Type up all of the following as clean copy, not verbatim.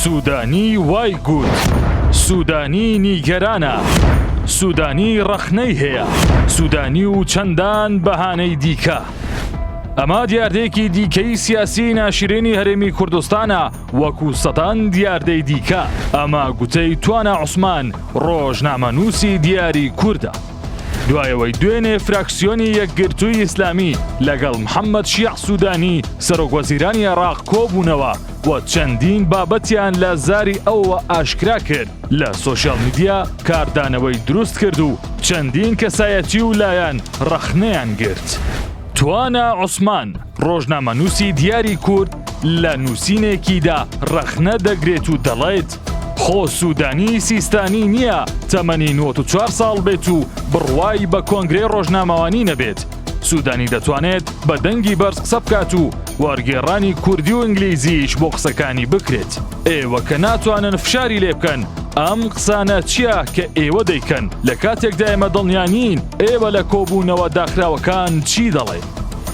سودانی وای گوت، سودانی نیگەرانە، سودانی ڕەخنەی هەیە، سودانی و چەندان بەهانەی دیکە. ئەمە دیاردەیەکی دیکەی سیاسی ناشرینی هەرێمی کوردستانە وەکو سەدان دیاردەی دیکە. ئەمە گوتەی توانە عوسمان ڕۆژنامەنووسی دیاری کووردە. دوایەوەی دوێنێ فراکسیۆنی یەکگرتووی ئیسلامی لەگەڵ محەممەد شیع سودانی سەرۆکوەزیرانی عێراق کۆبوونەوە و چەندین بابەتیان لە زاری ئەوە ئاشکرا کرد. لە سۆشیال میدیا کاردانەوەی دروست کرد و چەندین کەسایەتی و لایەن ڕەخنەیان گرت. توانە عوسمان ڕۆژنامەنووسی دیاری کورد لە نووسینێکیدا ڕەخنە دەگرێت و دەڵێت خۆ سودانی سیستانی نییە تەمەنی 94 ساڵ بێت و بڕوای بە کۆنگرێ ڕۆژنامەوانی نەبێت. سودانی دەتوانێت بە دەنگی بەرز قسە بکات و وەرگێڕانی کوردی و ئینگلیزیش بۆ قسەکانی بکرێت. ئێوە کە ناتوانن فشاری لێ بکەن ئەم قسانە چییە کە ئێوە دەیکەن لە کاتێکدا ئێمە دڵنیانین ئێوە لە کۆبوونەوە داخراوەکان چی دەڵێت.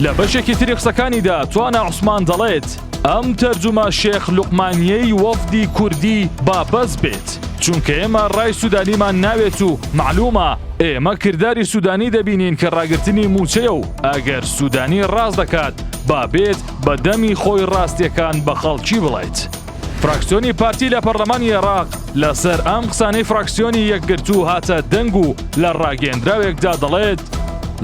لە بەشێکی تری قسەکانیدا توانە عوسمان دەڵێت ئەم تەرجومە شێخ لوقمانیەی وەفدی کوردی بابەز بێت، چونکە ئێمە ڕای سودانیمان ناوێت و معلومە ئێمە کردداری سودانی دەبینین کە ڕاگررتنی موچەیە و ئەگەر سودانی ڕاست دەکات بابێت بە دەمی خۆی ڕاستیەکان بە خەڵکی بڵێت. فراکسیۆنی پارتی لە پەرلەمانی عێراق لەسەر ئەم قسانەی فراکسیۆنی یەکگرتوو هاتە دەنگ و لە ڕاگەیەندراوێکدا دەڵێت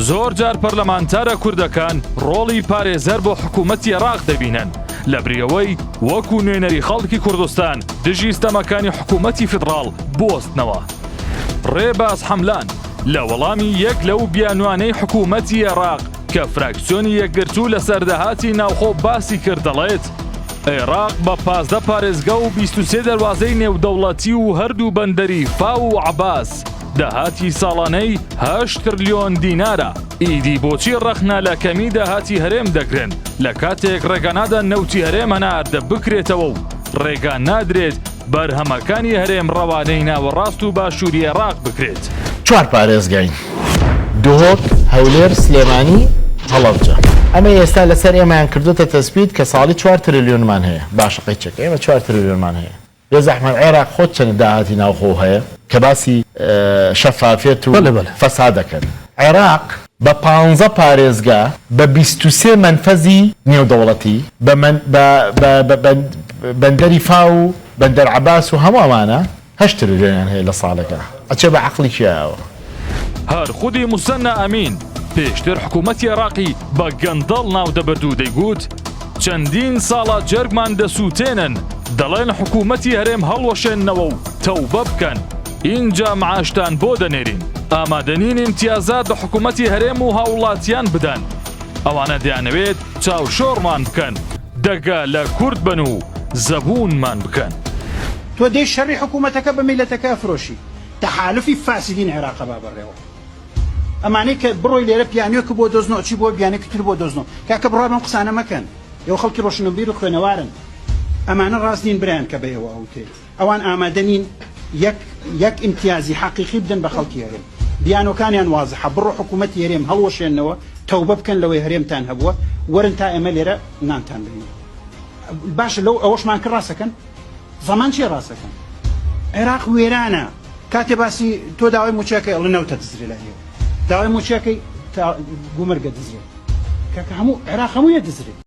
زۆر جار پەرلەمانتارە کوردەکان ڕۆڵی پارێزەر بۆ حکوومەتی عێراق دەبینن لە بریەوەی وەکو نوێنەری خەڵکی کوردستان دژی ستەمەکانی حکوومەتی فیدڕاڵ بوەستنەوە. ڕێباز حەملان لە وەڵامی یەک لەو بیانوانەی حکوومەتی عێراق کە فراکسیۆنی یەکگرتوو لە سەردەهاتی ناوخۆ باسی کرد دەڵێت عێراق بە 15 پارێزگا و 23 دەواازەی نێودەوڵەتی و هەردوو بەندەری فاو و عەباس داهاتی ساڵانەی 8 تریلیۆن دینارە. ئیدی بۆچی ڕەخنە لە کەمی داهاتی هەرێم دەگرن لە کاتێک ڕێگانادا نەوتی هەرێمە ناردە بکرێتەوە و ڕێگان نادرێت بەرهەمەکانی هەرێم ڕەوانەی ناوەڕاست و باشووری عێراق بکرێت. 4 پارێزگاین دهۆک، هەولێر، سلێمانی، هەڵەبجە. ئەمە ئێستا لەسەر ئێمەیان کردوتە تەسبیت کە ساڵی 4 تریلیۆنمان هەیە. باشقی چەکە ئێمە 4 تریلیۆنمان هەیە. بێزەحمەت عێراق خۆت چەند داهاتی ناوخۆ هەیە کە باسی شەفافێت و فەساد دەکەن. عێراق بە 15 پارێزگا بە 23 منفەزی نێودەوڵەتی بەندەری فاو، بەندەر عەباس و هەمووامانە 8 تریلیۆنیان هەیە لە ساڵەکە. ئەچێ بە عەقڵی کیایەوە. هەر خودی موسەنە ئەمین پێشتر حکوومەتی عێراقی بە گەندەڵ ناو دەبرد و دەیگوت چەندین ساڵە جەرگمان دەسووتێنن دەڵێن حکوومەتی هەرێم هەڵوەشێننەوە و تەوبە بکەن اینجا معاشتان بۆ دەنێرین ئامادەنین امتیازات بە حکوومەتی هەرێم و هاوڵاتیان بدەن ئەوانە دەیانەوێت چاوشۆڕمان بکەن دەگا لە کورد بن و زەبوونمان بکەن. تۆ دەی شەڕی حکوومەتەکە بە میلەتەکە فرۆشی تەحالفی فاسدین عێراق بابڕێەوە ئەمانەی کە بڕۆی لێرە پیانیۆکە بۆ دۆزنەوە چی بۆ بیانێکتر بۆ دۆزنەوە کاکە بڕای بەم قسانە مەکەن ئێوە خەڵکی ڕۆشنبیر و خوێنەوارن ئەمانە ڕاست نین برایان کە بەهێوە ئەوتێ ئەوان ئامادەنین یەک ئیمتیازی حەقیقی بدەن بە خەڵکی هەرێم بیانۆکانیان وازحە بڕۆ حکوومەتی هەرێم هەڵوەشێننەوە تەوبە بکەن لەوەی هەرێمتان هەبووە وەرن تا ئێمە لێرە نانتان ببین باشە لەو ئەوەشمان کرد ڕاستەکەن زەمان چیە ڕاستەکەن عێراق وێرانە کاتێ باسی تۆ داوای موچەکەی ئەڵێ نەوتە دزرێ لە هێوە داوای موچەکەی تا گومەرگە دزرێت کاکە هەموو عێراق هەموویە دزرێت